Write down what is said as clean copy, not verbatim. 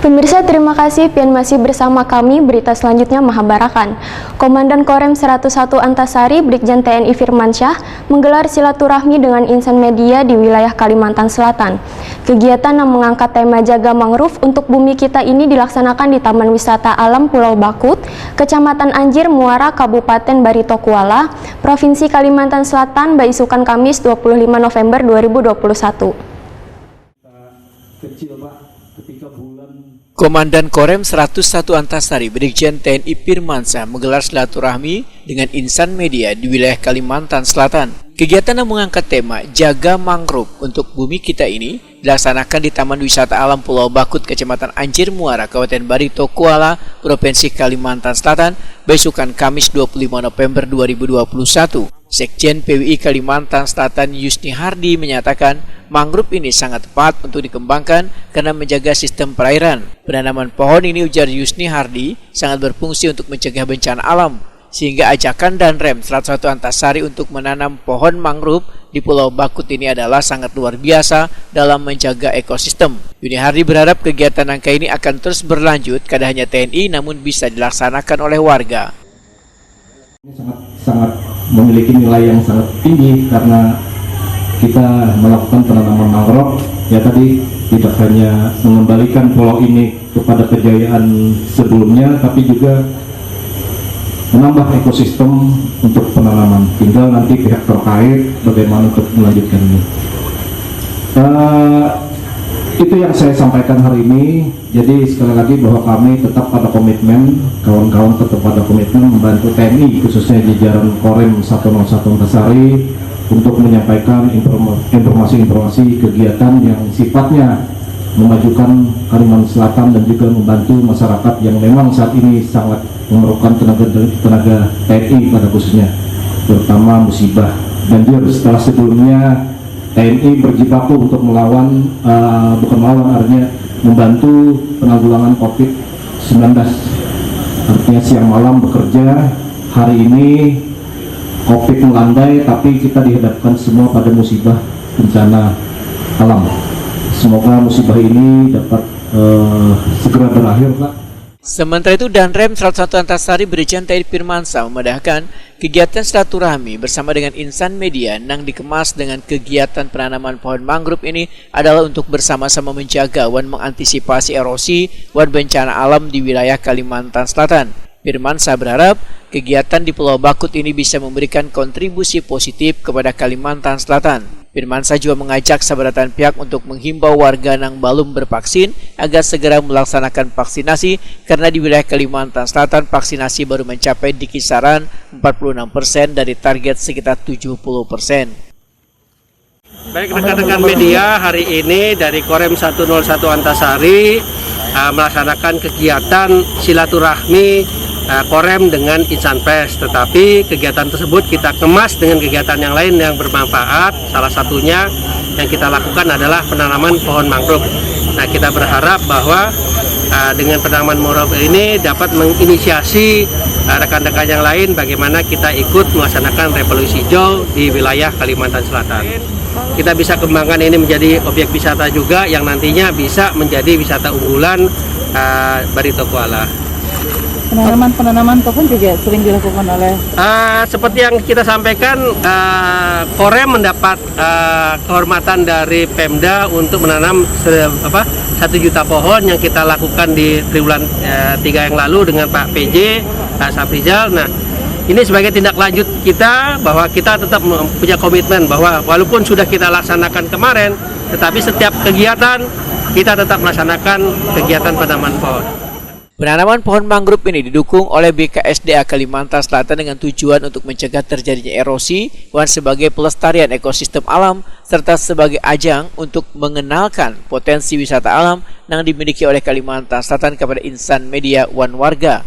Pemirsa, terima kasih pian masih bersama kami. Berita selanjutnya Mahabarakan. Komandan Korem 101 Antasari Brigjen TNI Firmansyah menggelar silaturahmi dengan insan media di wilayah Kalimantan Selatan. Kegiatan yang mengangkat tema Jaga Mangrove untuk Bumi Kita ini dilaksanakan di Taman Wisata Alam Pulau Bakut, Kecamatan Anjir Muara, Kabupaten Barito Kuala, Provinsi Kalimantan Selatan, Baisukan Kamis 25 November 2021. Komandan Korem 101 Antasari Brigjen TNI Firmansyah menggelar silaturahmi dengan insan media di wilayah Kalimantan Selatan. Kegiatan yang mengangkat tema Jaga Mangrove untuk Bumi Kita ini dilaksanakan di Taman Wisata Alam Pulau Bakut, Kecamatan Anjir Muara, Kabupaten Barito Kuala, Provinsi Kalimantan Selatan, Baisukan Kamis 25 November 2021. Sekjen PWI Kalimantan Selatan Yusni Hardi menyatakan mangrove ini sangat tepat untuk dikembangkan karena menjaga sistem perairan. Penanaman pohon ini, ujar Yusni Hardi, sangat berfungsi untuk mencegah bencana alam, sehingga ajakan Danrem 101 Antasari untuk menanam pohon mangrove di Pulau Bakut ini adalah sangat luar biasa dalam menjaga ekosistem. Yusni Hardi berharap kegiatan rangka ini akan terus berlanjut, kada hanya TNI namun bisa dilaksanakan oleh warga. Ini sangat memiliki nilai yang sangat tinggi karena kita melakukan penanaman mangrove ya tadi tidak hanya mengembalikan pulau ini kepada kejayaan sebelumnya, tapi juga menambah ekosistem untuk penanaman. Tinggal nanti pihak terkait bagaimana untuk melanjutkan ini. Itu yang saya sampaikan hari ini. Jadi sekali lagi bahwa kami tetap pada komitmen, kawan-kawan tetap pada komitmen membantu TNI khususnya jajaran Korem 101 Antasari untuk menyampaikan informasi-informasi kegiatan yang sifatnya memajukan Kalimantan Selatan dan juga membantu masyarakat yang memang saat ini sangat memerlukan tenaga TNI pada khususnya, terutama musibah banjir. Setelah sebelumnya TNI berjibaku untuk melawan, artinya membantu penanggulangan COVID-19. Artinya siang malam bekerja, hari ini COVID melandai, tapi kita dihadapkan semua pada musibah bencana alam. Semoga musibah ini dapat segera berakhir, Pak. Sementara itu, Danrem 101 Antasari Brigjen TNI Firmansyah memedahkan kegiatan silaturahmi bersama dengan insan media yang dikemas dengan kegiatan penanaman pohon mangrove ini adalah untuk bersama-sama menjaga dan mengantisipasi erosi dan bencana alam di wilayah Kalimantan Selatan. Firmansyah berharap kegiatan di Pulau Bakut ini bisa memberikan kontribusi positif kepada Kalimantan Selatan. Firmansyah juga mengajak sebaratan pihak untuk menghimbau warga yang belum bervaksin agar segera melaksanakan vaksinasi karena di wilayah Kalimantan Selatan vaksinasi baru mencapai di kisaran 46% dari target sekitar 70%. Baik rekan-rekan media, hari ini dari Korem 101 Antasari melaksanakan kegiatan silaturahmi Korem dengan insan pers, tetapi kegiatan tersebut kita kemas dengan kegiatan yang lain yang bermanfaat. Salah satunya yang kita lakukan adalah penanaman pohon mangrove. Nah, kita berharap bahwa dengan penanaman mangrove ini dapat menginisiasi rekan-rekan yang lain bagaimana kita ikut melaksanakan revolusi hijau di wilayah Kalimantan Selatan. Kita bisa kembangkan ini menjadi objek wisata juga yang nantinya bisa menjadi wisata unggulan Barito Kuala. Penanaman pohon juga sering dilakukan oleh seperti yang kita sampaikan, Korem mendapat kehormatan dari Pemda untuk menanam 1 juta pohon yang kita lakukan di triwulan 3 yang lalu dengan Pak PJ Safrizal. Nah, ini sebagai tindak lanjut kita bahwa kita tetap punya komitmen bahwa walaupun sudah kita laksanakan kemarin, tetapi setiap kegiatan kita tetap melaksanakan kegiatan penanaman pohon. Penanaman pohon mangrove ini didukung oleh BKSDA Kalimantan Selatan dengan tujuan untuk mencegah terjadinya erosi dan sebagai pelestarian ekosistem alam serta sebagai ajang untuk mengenalkan potensi wisata alam yang dimiliki oleh Kalimantan Selatan kepada insan media dan warga.